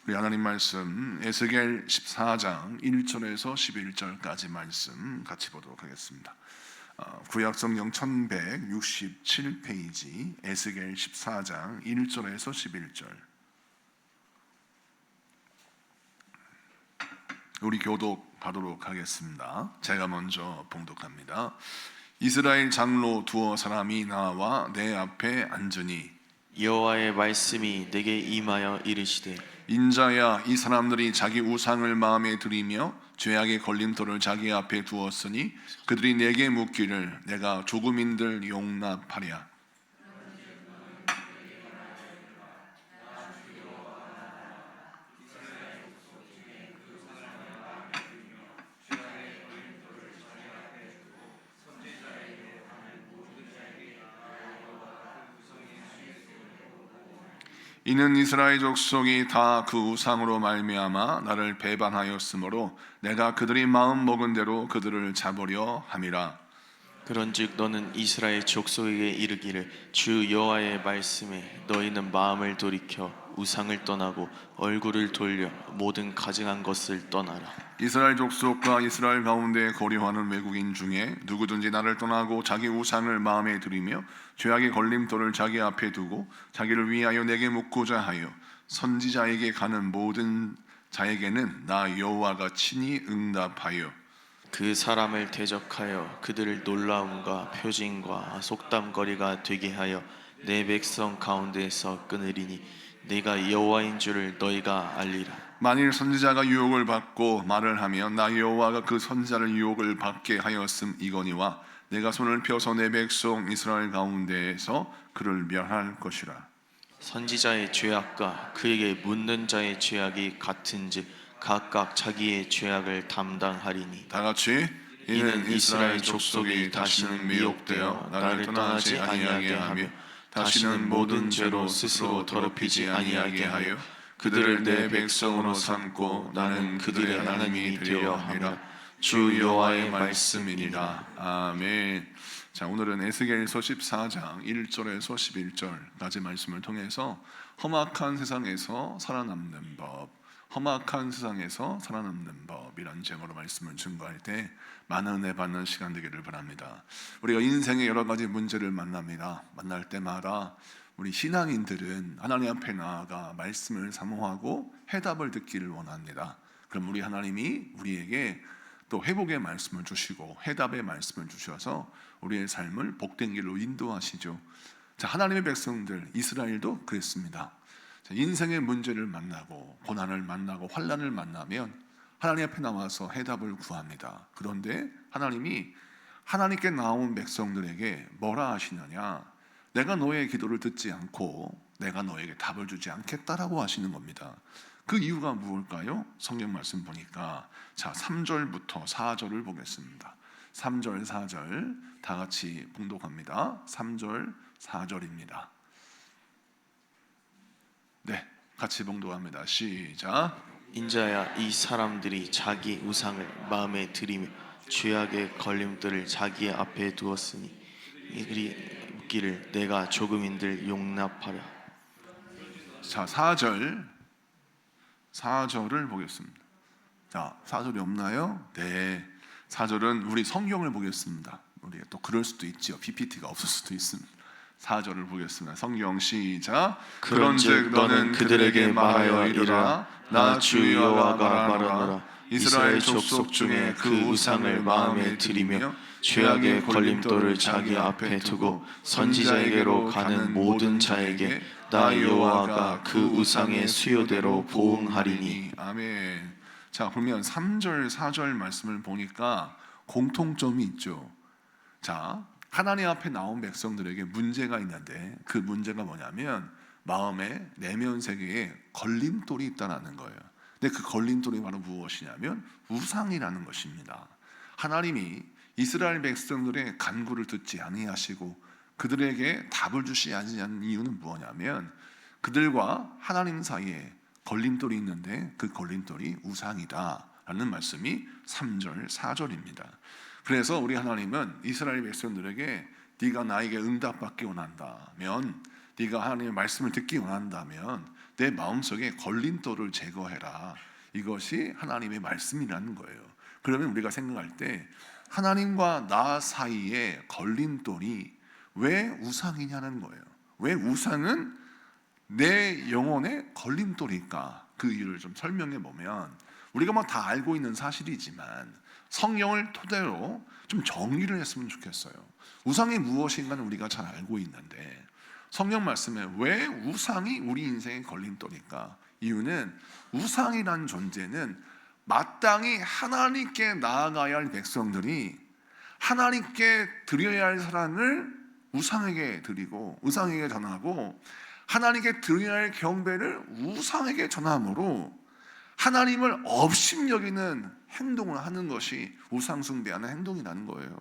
우리 하나님 말씀 에스겔 14장 1절에서 11절까지 말씀 같이 보도록 하겠습니다. 구약성경 1167페이지 에스겔 14장 1절에서 11절. 우리 교독하도록 하겠습니다. 제가 먼저 봉독합니다. 이스라엘 장로 두어 사람이 나와 내 앞에 앉으니 여호와의 말씀이 내게 임하여 이르시되 인자야, 이 사람들이 자기 우상을 마음에 들이며 죄악의 걸림돌을 자기 앞에 두었으니 그들이 내게 묻기를 내가 조금인들 용납하랴. 이는 이스라엘 족속이 다 그 우상으로 말미암아 나를 배반하였으므로 내가 그들이 마음 먹은 대로 그들을 잡으려 함이라. 그런즉 너는 이스라엘 족속에게 이르기를 주 여호와의 말씀에 너희는 마음을 돌이켜 우상을 떠나고 얼굴을 돌려 모든 가증한 것을 떠나라. 이스라엘 족속과 이스라엘 가운데 거류하는 외국인 중에 누구든지 나를 떠나고 자기 우상을 마음에 들이며 죄악의 걸림돌을 자기 앞에 두고 자기를 위하여 내게 묻고자 하여 선지자에게 가는 모든 자에게는 나 여호와가 친히 응답하여 그 사람을 대적하여 그들을 놀라움과 표징과 속담거리가 되게 하여 내 백성 가운데에서 끊으리니 내가 여호와인 줄을 너희가 알리라. 만일 선지자가 유혹을 받고 말을 하면 나 여호와가 그 선지자를 유혹을 받게 하였음이거니와 내가 손을 펴서 내 백성 이스라엘 가운데에서 그를 멸할 것이라. 선지자의 죄악과 그에게 묻는 자의 죄악이 같은즉 각각 자기의 죄악을 담당하리니 다 같이 이는 이스라엘 족속이 다시는 미혹되어 나를 떠나지 아니하게 하며 다시는 모든 죄로 스스로 더럽히지 아니하게 하여 그들을 내 백성으로 삼고 나는 그들의 하나님이 되려 함이라. 주 여호와의 말씀이니라. 아멘. 자, 오늘은 에스겔서 14장 1절에서 11절까지 말씀을 통해서 험악한 세상에서 살아남는 법, 험악한 세상에서 살아남는 법이라는 제목으로 말씀을 증거할 때 많은 은혜 받는 시간 되기를 바랍니다. 우리가 인생의 여러 가지 문제를 만납니다. 만날 때마다 우리 신앙인들은 하나님 앞에 나아가 말씀을 사모하고 해답을 듣기를 원합니다. 그럼 우리 하나님이 우리에게 또 회복의 말씀을 주시고 해답의 말씀을 주셔서 우리의 삶을 복된 길로 인도하시죠. 자, 하나님의 백성들 이스라엘도 그랬습니다. 자, 인생의 문제를 만나고 고난을 만나고 환난을 만나면 하나님 앞에 나와서 해답을 구합니다. 그런데 하나님이 하나님께 나온 백성들에게 뭐라 하시느냐? 내가 너의 기도를 듣지 않고 내가 너에게 답을 주지 않겠다라고 하시는 겁니다. 그 이유가 무엇일까요? 성경 말씀 보니까 자, 3절부터 4절을 보겠습니다. 3절, 4절 다 같이 봉독합니다. 3절, 4절입니다. 네, 같이 봉독합니다. 시작. 인자야, 이 사람들이 자기 우상을 마음에 들이며 죄악의 걸림돌을 자기 앞에 두었으니 이들이 묻기를 내가 조금인들 용납하랴. 자, 4절을 보겠습니다. 자, 4절이 없나요? 네, 4절은 우리 성경을 보겠습니다. 우리가 또 그럴 수도 있죠. PPT가 없을 수도 있습니다. 4절을 보겠습니다. 성경 시작. 그런즉 너는 그들에게 말하여 이르라. 나 주 여호와가 말하노라. 이스라엘 족속 중에 그 우상을 마음에 들이며 죄악의 걸림돌을 자기 앞에 두고 선지자에게로 가는 모든 자에게 나 여호와가 그 우상의 수요대로 보응하리니. 아멘. 자, 그러면 3절, 4절 말씀을 보니까 공통점이 있죠. 자, 하나님 앞에 나온 백성들에게 문제가 있는데 그 문제가 뭐냐면 마음의 내면 세계에 걸림돌이 있다는 거예요. 근데 그 걸림돌이 바로 무엇이냐면 우상이라는 것입니다. 하나님이 이스라엘 백성들의 간구를 듣지 아니하시고 그들에게 답을 주시지 않는 이유는 뭐냐면 그들과 하나님 사이에 걸림돌이 있는데 그 걸림돌이 우상이다라는 말씀이 3절, 4절입니다. 그래서 우리 하나님은 이스라엘 백성들에게 네가 나에게 응답받기 원한다면, 네가 하나님의 말씀을 듣기 원한다면 내 마음속에 걸림돌을 제거해라. 이것이 하나님의 말씀이라는 거예요. 그러면 우리가 생각할 때 하나님과 나 사이에 걸림돌이 왜 우상이냐는 거예요. 왜 우상은 내 영혼의 걸림돌일까? 그 이유를 좀 설명해 보면, 우리가 뭐 다 알고 있는 사실이지만 성경을 토대로 좀 정리를 했으면 좋겠어요. 우상이 무엇인가는 우리가 잘 알고 있는데 성경 말씀에 왜 우상이 우리 인생의 걸림돌일까? 이유는 우상이란 존재는 마땅히 하나님께 나아가야 할 백성들이 하나님께 드려야 할 사랑을 우상에게 드리고 우상에게 전하고, 하나님께 드려야 할 경배를 우상에게 전함으로 하나님을 업신여기는 행동을 하는 것이 우상 숭배하는 행동이라는 거예요.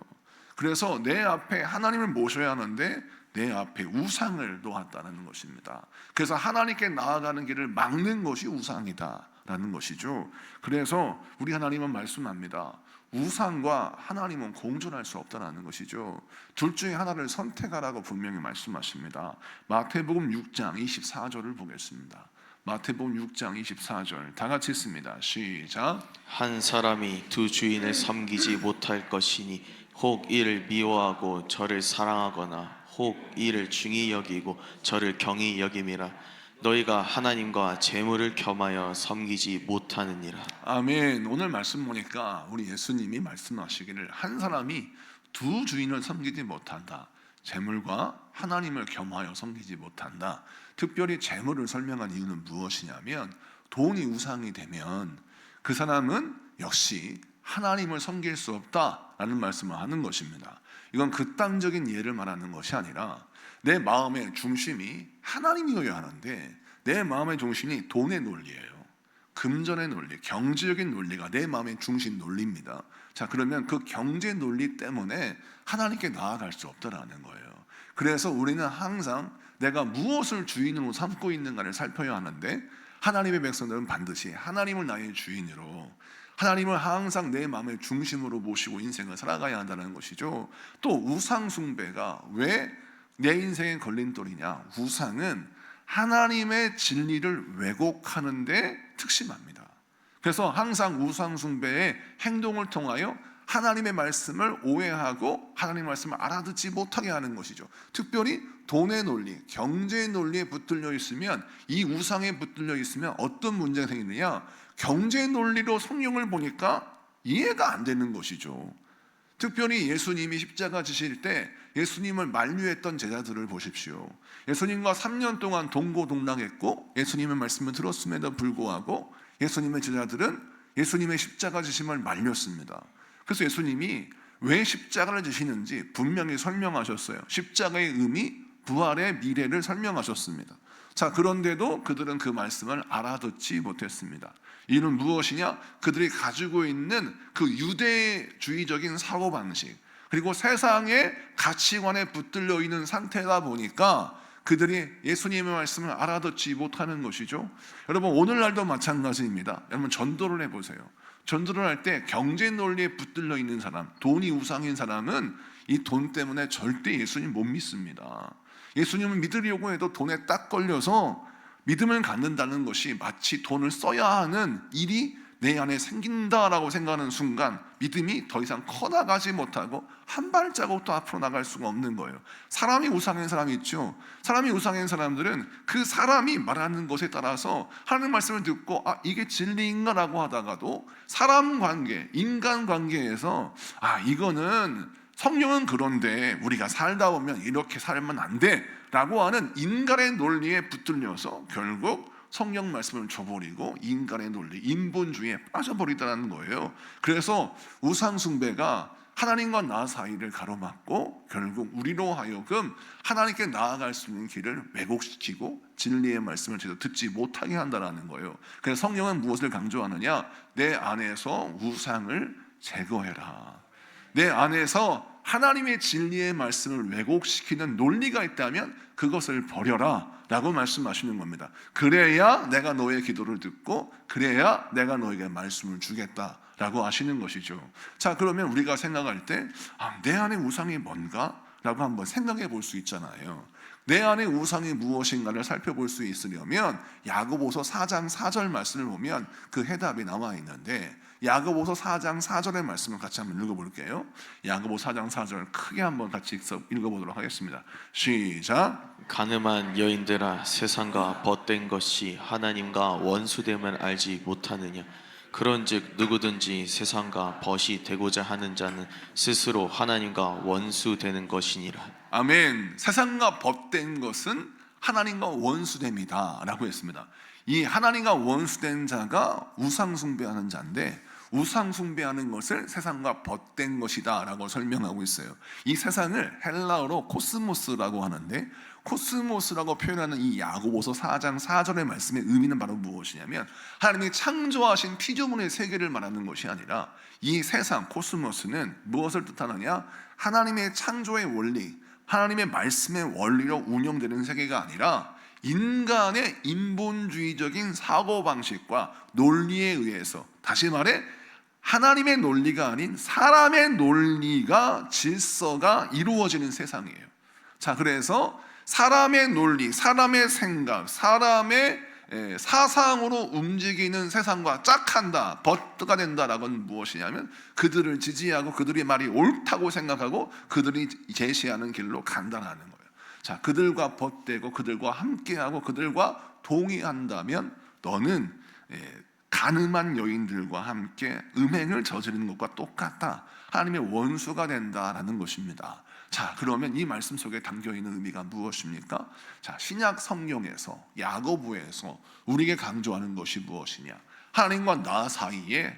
그래서 내 앞에 하나님을 모셔야 하는데 내 앞에 우상을 놓았다는 것입니다. 그래서 하나님께 나아가는 길을 막는 것이 우상이다라는 것이죠. 그래서 우리 하나님은 말씀합니다. 우상과 하나님은 공존할 수 없다는 것이죠. 둘 중에 하나를 선택하라고 분명히 말씀하십니다. 마태복음 6장 24절을 보겠습니다. 마태복음 6장 24절 다 같이 읽습니다. 시작. 한 사람이 두 주인을 섬기지 못할 것이니 혹 이를 미워하고 저를 사랑하거나 혹 이를 중히 여기고 저를 경히 여김이라. 너희가 하나님과 재물을 겸하여 섬기지 못하느니라. 아멘. 오늘 말씀 보니까 우리 예수님이 말씀하시기를 한 사람이 두 주인을 섬기지 못한다. 재물과 하나님을 겸하여 섬기지 못한다. 특별히 재물을 설명한 이유는 무엇이냐면, 돈이 우상이 되면 그 사람은 역시 하나님을 섬길 수 없다라는 말씀을 하는 것입니다. 이건 극단적인 예를 말하는 것이 아니라 내 마음의 중심이 하나님이어야 하는데 내 마음의 중심이 돈의 논리예요. 금전의 논리, 경제적인 논리가 내 마음의 중심 논리입니다. 자, 그러면 그 경제 논리 때문에 하나님께 나아갈 수 없다라는 거예요. 그래서 우리는 항상 내가 무엇을 주인으로 삼고 있는가를 살펴야 하는데, 하나님의 백성들은 반드시 하나님을 나의 주인으로, 하나님을 항상 내 마음의 중심으로 모시고 인생을 살아가야 한다는 것이죠. 또 우상 숭배가 왜 내 인생의 걸림돌이냐? 우상은 하나님의 진리를 왜곡하는 데 특심합니다. 그래서 항상 우상 숭배의 행동을 통하여 하나님의 말씀을 오해하고 하나님의 말씀을 알아듣지 못하게 하는 것이죠. 특별히 돈의 논리, 경제의 논리에 붙들려 있으면, 이 우상에 붙들려 있으면 어떤 문제가 생기느냐? 경제 논리로 성경을 보니까 이해가 안 되는 것이죠. 특별히 예수님이 십자가 지실 때 예수님을 만류했던 제자들을 보십시오. 예수님과 3년 동안 동고동락했고 예수님의 말씀을 들었음에도 불구하고 예수님의 제자들은 예수님의 십자가 지심을 말렸습니다. 그래서 예수님이 왜 십자가를 지시는지 분명히 설명하셨어요. 십자가의 의미, 부활의 미래를 설명하셨습니다. 자, 그런데도 그들은 그 말씀을 알아듣지 못했습니다. 이는 무엇이냐? 그들이 가지고 있는 그 유대주의적인 사고방식, 그리고 세상의 가치관에 붙들려 있는 상태다 보니까 그들이 예수님의 말씀을 알아듣지 못하는 것이죠. 여러분, 오늘날도 마찬가지입니다. 여러분, 전도를 해보세요. 전도를 할 때 경제 논리에 붙들려 있는 사람, 돈이 우상인 사람은 이 돈 때문에 절대 예수님 못 믿습니다. 예수님을 믿으려고 해도 돈에 딱 걸려서 믿음을 갖는다는 것이 마치 돈을 써야 하는 일이 내 안에 생긴다라고 생각하는 순간 믿음이 더 이상 커나가지 못하고 한 발자국도 앞으로 나갈 수가 없는 거예요. 사람이 우상인 사람이 있죠. 사람이 우상인 사람들은 그 사람이 말하는 것에 따라서 하나님 말씀을 듣고 이게 진리인가라고 하다가도 사람 관계, 인간 관계에서 이거는 성령은 그런데 우리가 살다 보면 이렇게 살면 안 돼 라고 하는 인간의 논리에 붙들려서 결국 성령 말씀을 줘버리고 인간의 논리, 인본주의에 빠져버리다는 거예요. 그래서 우상 숭배가 하나님과 나 사이를 가로막고 결국 우리로 하여금 하나님께 나아갈 수 있는 길을 왜곡시키고 진리의 말씀을 제대로 듣지 못하게 한다는 거예요. 그래서 성령은 무엇을 강조하느냐? 내 안에서 우상을 제거해라. 내 안에서 하나님의 진리의 말씀을 왜곡시키는 논리가 있다면 그것을 버려라 라고 말씀하시는 겁니다. 그래야 내가 너의 기도를 듣고 그래야 내가 너에게 말씀을 주겠다 라고 하시는 것이죠. 자, 그러면 우리가 생각할 때 내 안에 우상이 뭔가? 라고 한번 생각해 볼 수 있잖아요. 내 안에 우상이 무엇인가를 살펴볼 수 있으려면 야고보서 4장 4절 말씀을 보면 그 해답이 나와 있는데, 야고보서 4장 4절의 말씀을 같이 한번 읽어볼게요. 야고보 4장 4절 크게 한번 같이 읽어보도록 하겠습니다. 시작. 가늠한 여인들아, 세상과 벗된 것이 하나님과 원수됨을 알지 못하느냐? 그런즉 누구든지 세상과 벗이 되고자 하는 자는 스스로 하나님과 원수되는 것이니라. 아멘. 세상과 벗된 것은 하나님과 원수됨이다 라고 했습니다. 이 하나님과 원수된 자가 우상숭배하는 자인데, 우상숭배하는 것을 세상과 벗된 것이다 라고 설명하고 있어요. 이 세상을 헬라어로 코스모스라고 하는데, 코스모스라고 표현하는 이 야고보서 4장 4절의 말씀의 의미는 바로 무엇이냐면, 하나님이 창조하신 피조물의 세계를 말하는 것이 아니라, 이 세상 코스모스는 무엇을 뜻하느냐? 하나님의 창조의 원리, 하나님의 말씀의 원리로 운영되는 세계가 아니라 인간의 인본주의적인 사고방식과 논리에 의해서, 다시 말해 하나님의 논리가 아닌 사람의 논리가, 질서가 이루어지는 세상이에요. 자, 그래서 사람의 논리, 사람의 생각, 사람의 사상으로 움직이는 세상과 짝한다, 벗가 된다라고 는 무엇이냐면, 그들을 지지하고 그들의 말이 옳다고 생각하고 그들이 제시하는 길로 간다라는 거예요. 자, 그들과 벗되고 그들과 함께하고 그들과 동의한다면 너는 가늠한 여인들과 함께 음행을 저지르는 것과 똑같다, 하나님의 원수가 된다라는 것입니다. 자, 그러면 이 말씀 속에 담겨있는 의미가 무엇입니까? 자, 신약 성경에서, 야고보에서 우리에게 강조하는 것이 무엇이냐? 하나님과 나 사이에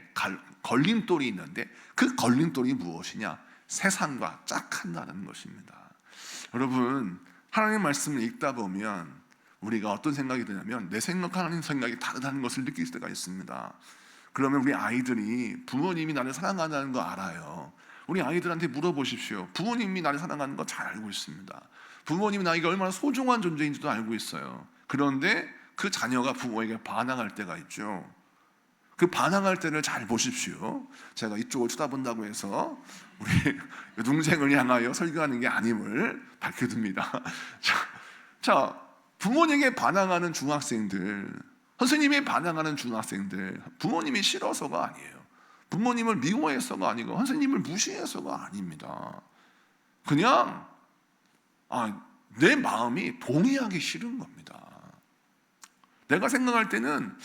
걸림돌이 있는데, 그 걸림돌이 무엇이냐? 세상과 짝한다는 것입니다. 여러분, 하나님 말씀을 읽다 보면 우리가 어떤 생각이 드냐면, 내 생각하는 생각이 다르다는 것을 느낄 때가 있습니다. 그러면 우리 아이들이 부모님이 나를 사랑한다는 거 알아요. 우리 아이들한테 물어보십시오. 부모님이 나를 사랑하는 거 잘 알고 있습니다. 부모님이 나에게 얼마나 소중한 존재인지도 알고 있어요. 그런데 그 자녀가 부모에게 반항할 때가 있죠. 그 반항할 때를 잘 보십시오. 제가 이쪽을 쳐다본다고 해서 우리 동생을 향하여 설교하는 게 아님을 밝혀둡니다. 자, 부모님에게 반항하는 중학생들, 선생님이 반항하는 중학생들, 부모님이 싫어서가 아니에요. 부모님을 미워해서가 아니고 선생님을 무시해서가 아닙니다. 그냥 내 마음이 동의하기 싫은 겁니다. 내가 생각할 때는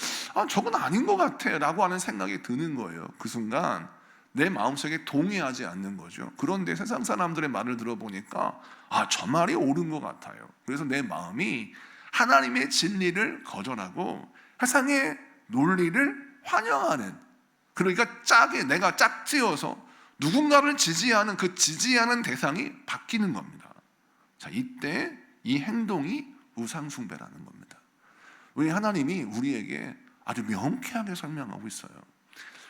저건 아닌 것 같아 라고 하는 생각이 드는 거예요. 그 순간 내 마음속에 동의하지 않는 거죠. 그런데 세상 사람들의 말을 들어보니까 저 말이 옳은 것 같아요. 그래서 내 마음이 하나님의 진리를 거절하고 세상의 논리를 환영하는, 그러니까 내가 짝지어서 누군가를 지지하는 그 지지하는 대상이 바뀌는 겁니다. 자, 이때 이 행동이 우상숭배라는 겁니다. 우리 하나님이 우리에게 아주 명쾌하게 설명하고 있어요.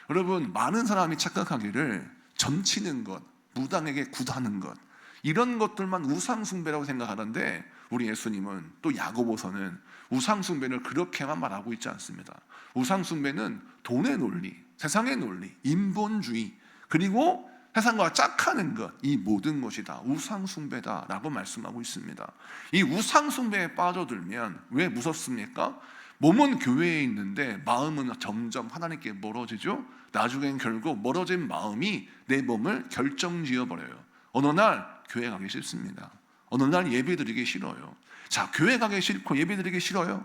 여러분, 많은 사람이 착각하기를 점치는 것, 무당에게 굿하는 것, 이런 것들만 우상숭배라고 생각하는데, 우리 예수님은 또 야고보서는 우상숭배를 그렇게만 말하고 있지 않습니다. 우상숭배는 돈의 논리, 세상의 논리, 인본주의, 그리고 세상과 짝하는 것, 이 모든 것이 다 우상숭배다라고 말씀하고 있습니다. 이 우상숭배에 빠져들면 왜 무섭습니까? 몸은 교회에 있는데 마음은 점점 하나님께 멀어지죠. 나중엔 결국 멀어진 마음이 내 몸을 결정지어버려요. 어느 날 교회 가기 싫습니다. 어느 날 예배드리기 싫어요. 자, 교회 가기 싫고 예배드리기 싫어요?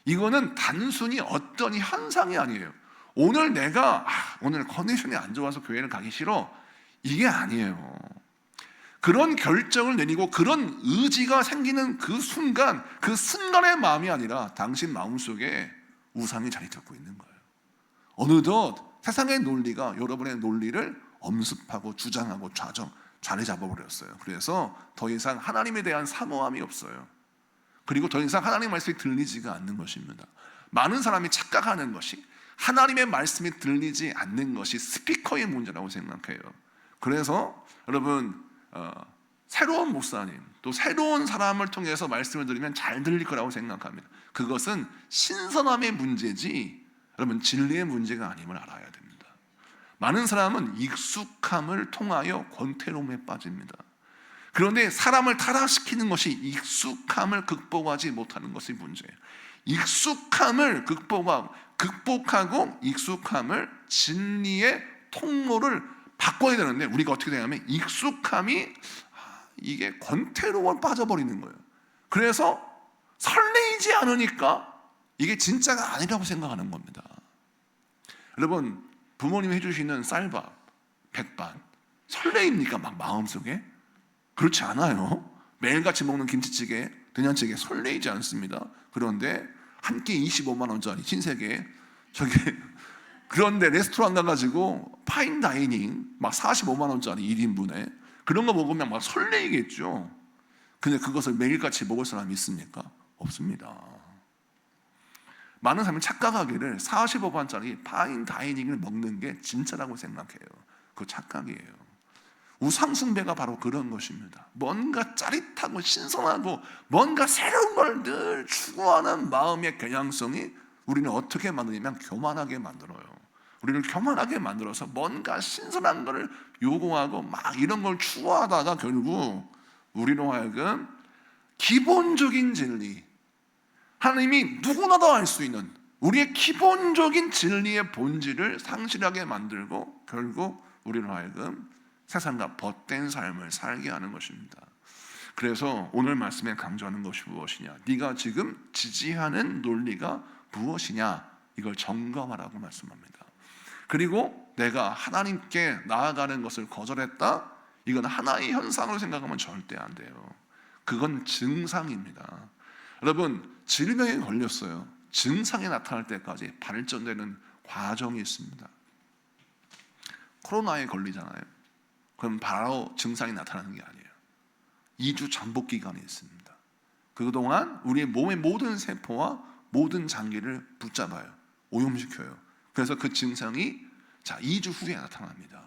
이거는 단순히 어떤 현상이 아니에요. 오늘 내가 오늘 컨디션이 안 좋아서 교회를 가기 싫어, 이게 아니에요. 그런 결정을 내리고 그런 의지가 생기는 그 순간의 마음이 아니라 당신 마음속에 우상이 자리 잡고 있는 거예요. 어느덧 세상의 논리가 여러분의 논리를 엄습하고 주장하고 자리 잡아버렸어요. 그래서 더 이상 하나님에 대한 사모함이 없어요. 그리고 더 이상 하나님의 말씀이 들리지가 않는 것입니다. 많은 사람이 착각하는 것이 하나님의 말씀이 들리지 않는 것이 스피커의 문제라고 생각해요. 그래서 여러분, 새로운 목사님, 또 새로운 사람을 통해서 말씀을 들으면 잘 들릴 거라고 생각합니다. 그것은 신선함의 문제지 여러분 진리의 문제가 아님을 알아야 됩니다. 많은 사람은 익숙함을 통하여 권태로움에 빠집니다. 그런데 사람을 타락시키는 것이 익숙함을 극복하지 못하는 것이 문제예요. 익숙함을 극복하고 익숙함을 진리의 통로를 바꿔야 되는데, 우리가 어떻게 되냐면 익숙함이 이게 권태로워 빠져버리는 거예요. 그래서 설레이지 않으니까 이게 진짜가 아니라고 생각하는 겁니다. 여러분, 부모님이 해주시는 쌀밥, 백반 설레입니까? 막 마음속에? 그렇지 않아요. 매일같이 먹는 김치찌개, 된장찌개 설레이지 않습니다. 그런데 한 끼 25만 원짜리 신세계 그런데 레스토랑 가가지고 파인 다이닝 막 45만 원짜리 1인분에 그런 거 먹으면 막 설레이겠죠. 근데 그것을 매일같이 먹을 사람이 있습니까? 없습니다. 많은 사람이 착각하기를 45만 원짜리 파인 다이닝을 먹는 게 진짜라고 생각해요. 그거 착각이에요. 우상숭배가 바로 그런 것입니다. 뭔가 짜릿하고 신선하고 뭔가 새로운 걸 늘 추구하는 마음의 겨냥성이 우리는 어떻게 만드냐면 교만하게 만들어요. 우리를 교만하게 만들어서 뭔가 신선한 것을 요구하고 막 이런 걸 추구하다가 결국 우리로 하여금 기본적인 진리, 하나님이 누구나도 알 수 있는 우리의 기본적인 진리의 본질을 상실하게 만들고 결국 우리로 하여금 세상과 벗된 삶을 살게 하는 것입니다. 그래서 오늘 말씀에 강조하는 것이 무엇이냐? 네가 지금 지지하는 논리가 무엇이냐? 이걸 점검하라고 말씀합니다. 그리고 내가 하나님께 나아가는 것을 거절했다? 이건 하나의 현상으로 생각하면 절대 안 돼요. 그건 증상입니다. 여러분, 질병에 걸렸어요. 증상이 나타날 때까지 발전되는 과정이 있습니다. 코로나에 걸리잖아요. 그럼 바로 증상이 나타나는 게 아니에요. 2주 잠복 기간이 있습니다. 그동안 우리의 몸의 모든 세포와 모든 장기를 붙잡아요. 오염시켜요. 그래서 그 증상이 2주 후에 나타납니다.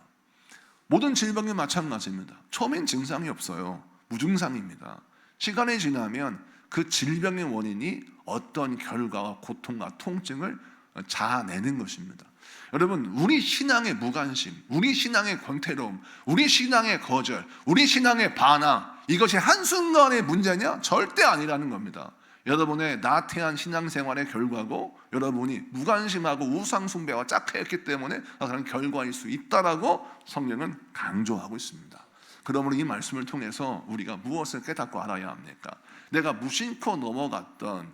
모든 질병이 마찬가지입니다. 처음엔 증상이 없어요. 무증상입니다. 시간이 지나면 그 질병의 원인이 어떤 결과와 고통과 통증을 자아내는 것입니다. 여러분, 우리 신앙의 무관심, 우리 신앙의 권태로움, 우리 신앙의 거절, 우리 신앙의 반항, 이것이 한순간의 문제냐? 절대 아니라는 겁니다. 여러분의 나태한 신앙생활의 결과고 여러분이 무관심하고 우상숭배와 짝해했기 때문에 나타난 결과일 수 있다라고 성경은 강조하고 있습니다. 그러므로 이 말씀을 통해서 우리가 무엇을 깨닫고 알아야 합니까? 내가 무심코 넘어갔던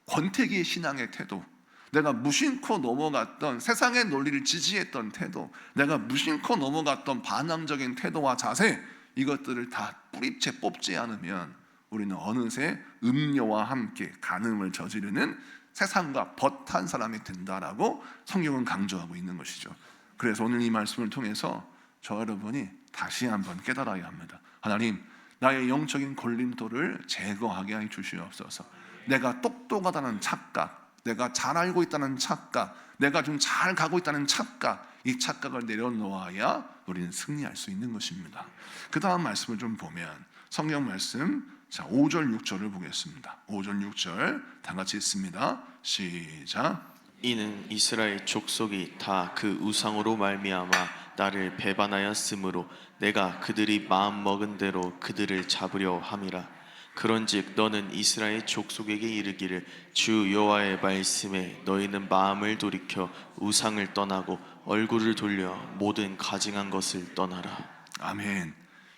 권태기의 신앙의 태도, 내가 무심코 넘어갔던 세상의 논리를 지지했던 태도, 내가 무심코 넘어갔던 반항적인 태도와 자세, 이것들을 다 뿌리채 뽑지 않으면 우리는 어느새 음료와 함께 간음을 저지르는 세상과 벗한 사람이 된다라고 성경은 강조하고 있는 것이죠. 그래서 오늘 이 말씀을 통해서 저 여러분이 다시 한번 깨달아야 합니다. 하나님, 나의 영적인 걸림돌을 제거하게 해 주시옵소서. 내가 똑똑하다는 착각, 내가 잘 알고 있다는 착각, 내가 좀 잘 가고 있다는 착각, 이 착각을 내려놓아야 우리는 승리할 수 있는 것입니다. 그 다음 말씀을 좀 보면 성경 말씀 5절 6절을 보겠습니다. 5절 6절 다 같이 읽습니다. 시작. 이는 이스라엘 족속이 다 그 우상으로 말미암아 나를 배반하였으므로 내가 그들이 마음 먹은 대로 그들을 잡으려 함이라. 그런즉 너는 이스라엘 족속에게 이르기를 주 여호와의 말씀에 너희는 마음을 돌이켜 우상을 떠나고 얼굴을 돌려 모든 가증한 것을 떠나라. 아멘.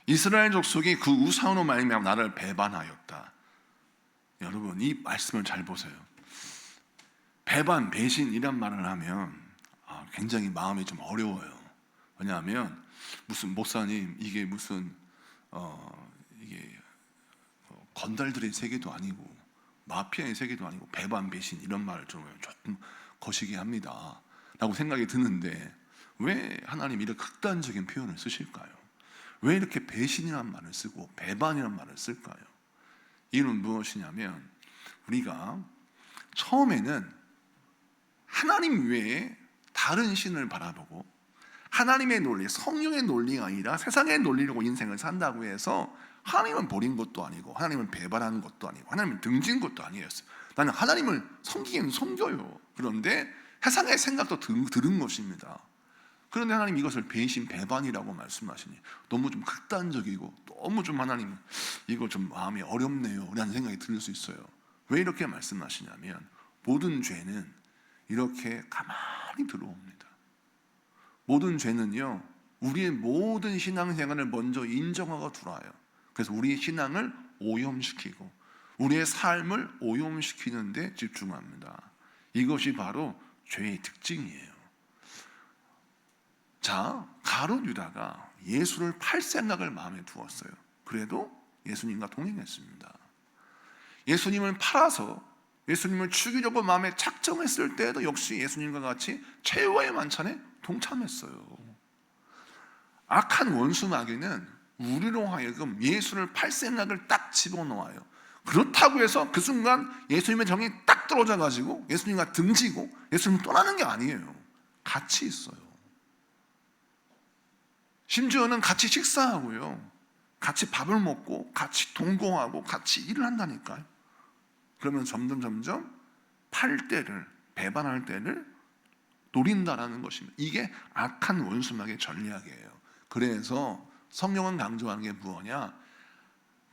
이스라엘 족속이 그 우상으로 말미암아 나를 배반하였다. 여러분, 이 말씀을 잘 보세요. 배반, 배신 이란 말을 하면 굉장히 마음이 좀 어려워요. 왜냐하면 무슨 목사님, 이게 무슨 이게 건달들의 세계도 아니고 마피아의 세계도 아니고 배반, 배신 이런 말을 들으면 조금 거시기 합니다 라고 생각이 드는데, 왜 하나님이 이렇게 극단적인 표현을 쓰실까요? 왜 이렇게 배신이라는 말을 쓰고 배반이라는 말을 쓸까요? 이유는 무엇이냐면, 우리가 처음에는 하나님 외에 다른 신을 바라보고 하나님의 논리, 성령의 논리가 아니라 세상의 논리로 인생을 산다고 해서 하나님은 버린 것도 아니고 하나님을 배반하는 것도 아니고 하나님을 등진 것도 아니었어요. 나는 하나님을 섬기긴 섬겨요. 그런데 세상의 생각도 들은 것입니다. 그런데 하나님 이것을 배신 배반이라고 말씀하시니 너무 좀 극단적이고 너무 좀 하나님 이거 좀 마음이 어렵네요 라는 생각이 들 수 있어요. 왜 이렇게 말씀하시냐면 모든 죄는 이렇게 가만히 들어옵니다. 모든 죄는요 우리의 모든 신앙생활을 먼저 인정하고 들어와요. 그래서 우리의 신앙을 오염시키고 우리의 삶을 오염시키는 데 집중합니다. 이것이 바로 죄의 특징이에요. 자, 가룟 유다가 예수를 팔 생각을 마음에 두었어요. 그래도 예수님과 동행했습니다. 예수님을 팔아서 예수님을 죽이려고 마음에 작정했을 때에도 역시 예수님과 같이 최후의 만찬에 동참했어요. 악한 원수 마귀는 우리로 하여금 예수를 팔 생각을 딱 집어넣어요. 그렇다고 해서 그 순간 예수님의 정이 딱 떨어져 가지고 예수님과 등지고 예수님 떠나는 게 아니에요. 같이 있어요. 심지어는 같이 식사하고요, 같이 밥을 먹고 같이 동거하고 같이 일을 한다니까요. 그러면 점점 팔 때를, 배반할 때를 노린다라는 것입니다. 이게 악한 원수마귀의 전략이에요. 그래서 성경은 강조하는 게 무엇이냐?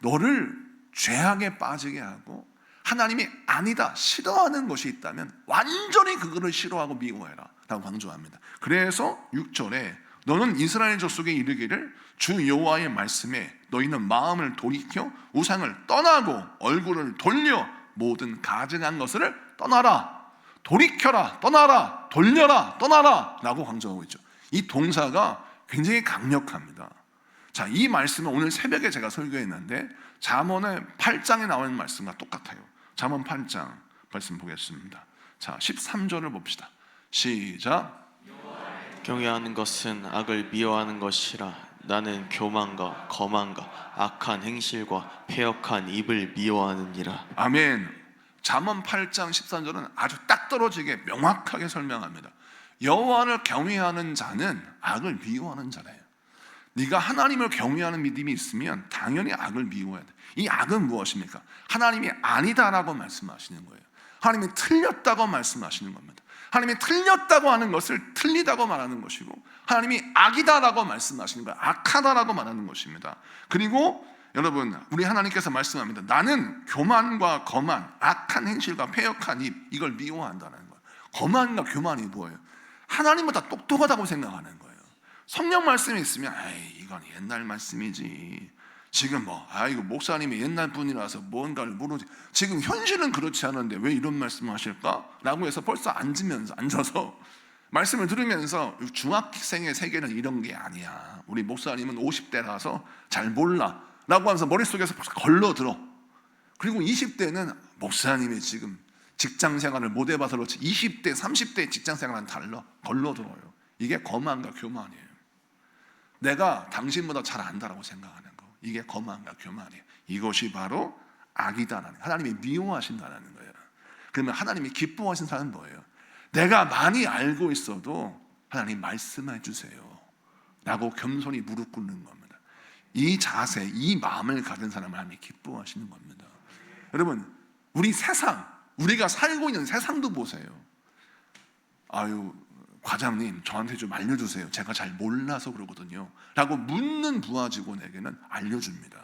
너를 죄악에 빠지게 하고 하나님이 아니다, 싫어하는 것이 있다면 완전히 그거를 싫어하고 미워해라 라고 강조합니다. 그래서 6절에 너는 이스라엘 족속에 이르기를 주 여호와의 말씀에 너희는 마음을 돌이켜 우상을 떠나고 얼굴을 돌려 모든 가증한 것을 떠나라. 돌이켜라, 떠나라, 돌려라, 떠나라 라고 강조하고 있죠. 이 동사가 굉장히 강력합니다. 자, 이 말씀은 오늘 새벽에 제가 설교했는데 잠언의 8장에 나오는 말씀과 똑같아요. 잠언 8장 말씀 보겠습니다. 자, 13절을 봅시다. 시작. 경외하는 것은 악을 미워하는 것이라. 나는 교만과 거만과 악한 행실과 패역한 입을 미워하느니라. 아멘. 잠언 8장 13절은 아주 딱 떨어지게 명확하게 설명합니다. 여호와를 경외하는 자는 악을 미워하는 자래요. 네가 하나님을 경외하는 믿음이 있으면 당연히 악을 미워해야 돼. 이 악은 무엇입니까? 하나님이 아니다라고 말씀하시는 거예요. 하나님이 틀렸다고 말씀하시는 겁니다. 하나님이 틀렸다고 하는 것을 틀리다고 말하는 것이고, 하나님이 악이다라고 말씀하시는 거예요. 악하다라고 말하는 것입니다. 그리고 여러분, 우리 하나님께서 말씀합니다. 나는 교만과 거만, 악한 행실과 패역한 입, 이걸 미워한다는 거예요. 거만과 교만이 뭐예요? 하나님보다 똑똑하다고 생각하는 거예요. 성령 말씀이 있으면 이건 옛날 말씀이지, 지금 이거 목사님이 옛날 분이라서 뭔가를 모르지, 지금 현실은 그렇지 않은데 왜 이런 말씀을 하실까? 라고 해서 벌써 앉아서 말씀을 들으면서 중학생의 세계는 이런 게 아니야, 우리 목사님은 50대라서 잘 몰라 라고 하면서 머릿속에서 걸러들어. 그리고 20대는 목사님이 지금 직장생활을 못 해봐서 그렇지 20대, 30대 직장생활은 달라, 걸러들어요. 이게 거만과 교만이에요. 내가 당신보다 잘 안다라고 생각하는 거, 이게 거만과 교만이에요. 이것이 바로 악이다라는, 하나님이 미워하신다는 거예요. 그러면 하나님이 기뻐하신 사람은 뭐예요? 내가 많이 알고 있어도 하나님 말씀해 주세요 라고 겸손히 무릎 꿇는 겁니다. 이 자세, 이 마음을 가진 사람을 하나님이 기뻐하시는 겁니다. 여러분, 우리 세상, 우리가 살고 있는 세상도 보세요. 아유, 과장님 저한테 좀 알려주세요, 제가 잘 몰라서 그러거든요 라고 묻는 부하 직원에게는 알려줍니다.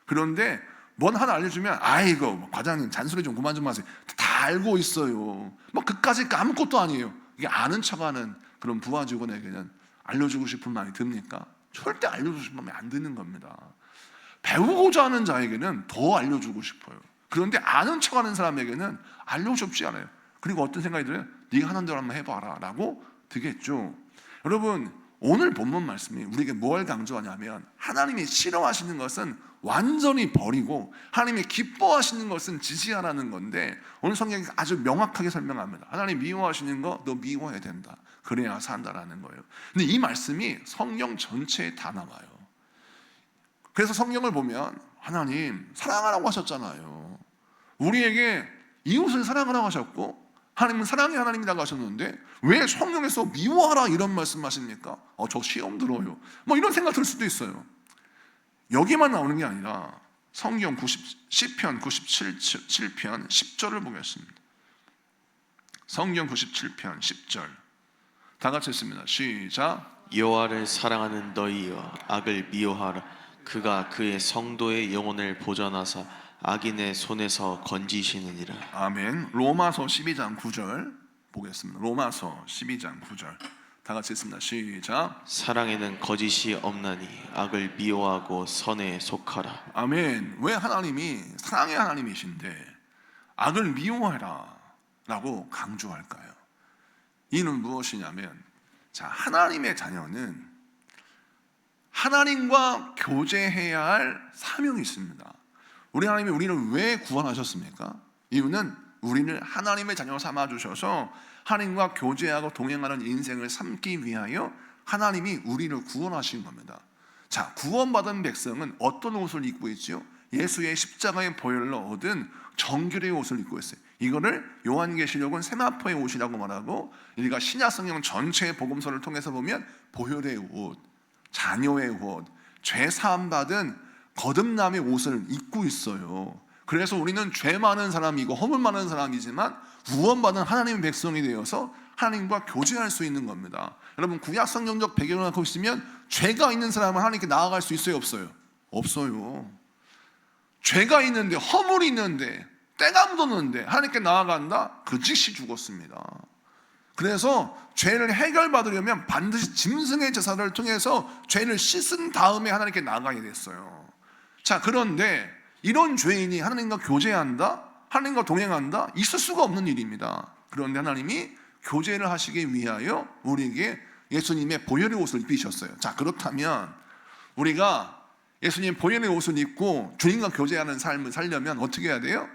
그런데 뭔 하나 알려주면 아이고 과장님 잔소리 좀 그만 좀 하세요, 다 알고 있어요, 그까짓 거 아무것도 아니에요. 이게 아는 척하는 그런 부하 직원에게는 알려주고 싶은 마음이 듭니까? 절대 알려주고 싶은 마음이 안 드는 겁니다. 배우고자 하는 자에게는 더 알려주고 싶어요. 그런데 아는 척하는 사람에게는 알려주고 싶지 않아요. 그리고 어떤 생각이 들어요? 네가 하는 대로 한번 해봐라 라고 되겠죠. 여러분, 오늘 본문 말씀이 우리에게 뭘 강조하냐면 하나님이 싫어하시는 것은 완전히 버리고 하나님이 기뻐하시는 것은 지지하라는 건데, 오늘 성경이 아주 명확하게 설명합니다. 하나님 미워하시는 거 너 미워해야 된다, 그래야 산다라는 거예요. 근데 이 말씀이 성경 전체에 다 나와요. 그래서 성경을 보면 하나님 사랑하라고 하셨잖아요. 우리에게 이웃을 사랑하라고 하셨고 하나님은 사랑의 하나님이라고 하셨는데 왜 성경에서 미워하라 이런 말씀하십니까? 저 시험 들어요, 이런 생각 들 수도 있어요. 여기만 나오는 게 아니라 성경 시편 97편 10절을 보겠습니다. 성경 97편 10절 다 같이 했습니다. 시작. 여호와를 사랑하는 너희여 악을 미워하라. 그가 그의 성도의 영혼을 보전하사 악인의 손에서 건지시느니라. 아멘. 로마서 12장 9절 보겠습니다. 로마서 12장 9절 다 같이 했습니다. 시작. 사랑에는 거짓이 없나니 악을 미워하고 선에 속하라. 아멘. 왜 하나님이 사랑의 하나님이신데 악을 미워해라 라고 강조할까요? 이는 무엇이냐면, 자, 하나님의 자녀는 하나님과 교제해야 할 사명이 있습니다. 우리 하나님이 우리를 왜 구원하셨습니까? 이유는 우리를 하나님의 자녀로 삼아주셔서 하나님과 교제하고 동행하는 인생을 삼기 위하여 하나님이 우리를 구원하신 겁니다. 자, 구원받은 백성은 어떤 옷을 입고 있죠? 예수의 십자가의 보혈로 얻은 정결의 옷을 입고 있어요. 이거를 요한계시록은 세마포의 옷이라고 말하고, 우리가 신약성경 전체의 복음서를 통해서 보면 보혈의 옷, 자녀의 옷, 죄 사함 받은 거듭남의 옷을 입고 있어요. 그래서 우리는 죄 많은 사람이고 허물 많은 사람이지만 구원받은 하나님의 백성이 되어서 하나님과 교제할 수 있는 겁니다. 여러분, 구약 성경적 배경을 갖고 있으면 죄가 있는 사람은 하나님께 나아갈 수 있어요, 없어요? 없어요. 죄가 있는데, 허물이 있는데, 때가 묻었는데 하나님께 나아간다? 그 즉시 죽었습니다. 그래서 죄를 해결받으려면 반드시 짐승의 제사를 통해서 죄를 씻은 다음에 하나님께 나아가야 됐어요. 자, 그런데 이런 죄인이 하나님과 교제한다? 하나님과 동행한다? 있을 수가 없는 일입니다. 그런데 하나님이 교제를 하시기 위하여 우리에게 예수님의 보혈의 옷을 입히셨어요. 자, 그렇다면 우리가 예수님 보혈의 옷을 입고 주님과 교제하는 삶을 살려면 어떻게 해야 돼요?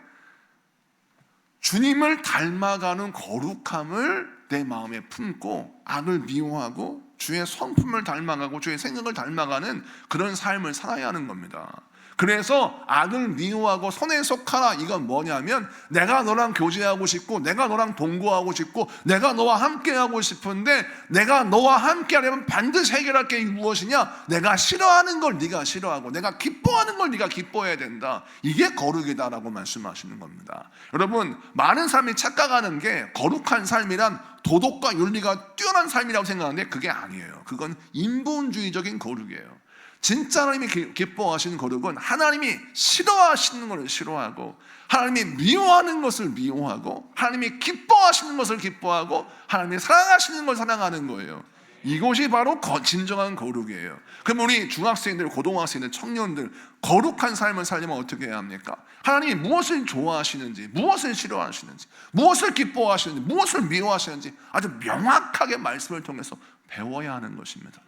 주님을 닮아가는 거룩함을 내 마음에 품고 악을 미워하고 주의 성품을 닮아가고 주의 생각을 닮아가는 그런 삶을 살아야 하는 겁니다. 그래서 악을 미워하고 선에 속하라, 이건 뭐냐면 내가 너랑 교제하고 싶고 내가 너랑 동거하고 싶고 내가 너와 함께하고 싶은데 내가 너와 함께하려면 반드시 해결할 게 무엇이냐? 내가 싫어하는 걸 네가 싫어하고 내가 기뻐하는 걸 네가 기뻐해야 된다. 이게 거룩이다라고 말씀하시는 겁니다. 여러분, 많은 사람이 착각하는 게 거룩한 삶이란 도덕과 윤리가 뛰어난 삶이라고 생각하는데 그게 아니에요. 그건 인본주의적인 거룩이에요. 진짜 하나님이 기뻐하시는 거룩은 하나님이 싫어하시는 것을 싫어하고 하나님이 미워하는 것을 미워하고 하나님이 기뻐하시는 것을 기뻐하고 하나님이 사랑하시는 것을 사랑하는 거예요. 이것이 바로 진정한 거룩이에요. 그럼 우리 중학생들, 고등학생들, 청년들 거룩한 삶을 살려면 어떻게 해야 합니까? 하나님이 무엇을 좋아하시는지, 무엇을 싫어하시는지, 무엇을 기뻐하시는지, 무엇을 미워하시는지 아주 명확하게 말씀을 통해서 배워야 하는 것입니다.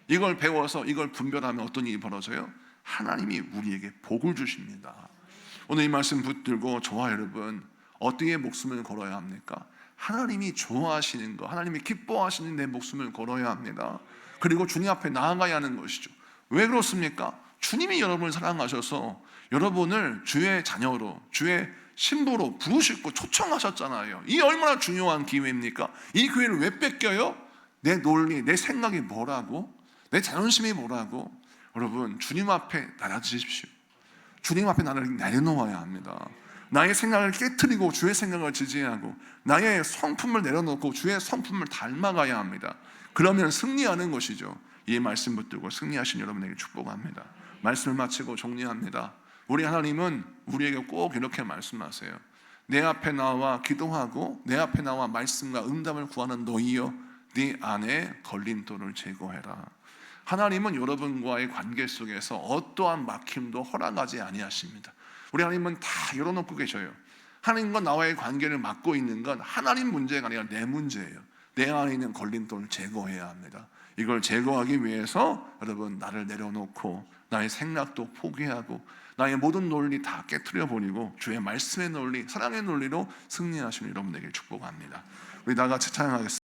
이걸 배워서 이걸 분별하면 어떤 일이 벌어져요? 하나님이 우리에게 복을 주십니다. 오늘 이 말씀 붙들고 저와 여러분 어떻게 목숨을 걸어야 합니까? 하나님이 좋아하시는 것, 하나님이 기뻐하시는 내 목숨을 걸어야 합니다. 그리고 주님 앞에 나아가야 하는 것이죠. 왜 그렇습니까? 주님이 여러분을 사랑하셔서 여러분을 주의 자녀로, 주의 신부로 부르시고 초청하셨잖아요. 이 얼마나 중요한 기회입니까? 이 기회를 왜 뺏겨요? 내 논리, 내 생각이 뭐라고? 내 자존심이 뭐라고? 여러분, 주님 앞에 낮아지십시오. 주님 앞에 나를 내려놓아야 합니다. 나의 생각을 깨트리고 주의 생각을 지지하고 나의 성품을 내려놓고 주의 성품을 닮아가야 합니다. 그러면 승리하는 것이죠. 이 말씀 붙들고 승리하신 여러분에게 축복합니다. 말씀을 마치고 정리합니다. 우리 하나님은 우리에게 꼭 이렇게 말씀하세요. 내 앞에 나와 기도하고 내 앞에 나와 말씀과 응답을 구하는 너희여, 네 안에 걸림돌을 제거해라. 하나님은 여러분과의 관계 속에서 어떠한 막힘도 허락하지 아니하십니다. 우리 하나님은 다 열어놓고 계셔요. 하나님과 나와의 관계를 막고 있는 건 하나님 문제가 아니라 내 문제예요. 내 안에 있는 걸림돌을 제거해야 합니다. 이걸 제거하기 위해서 여러분, 나를 내려놓고 나의 생각도 포기하고 나의 모든 논리 다 깨트려 버리고 주의 말씀의 논리, 사랑의 논리로 승리하시는 여러분에게 축복합니다. 우리 다 같이 찬양하겠습니다.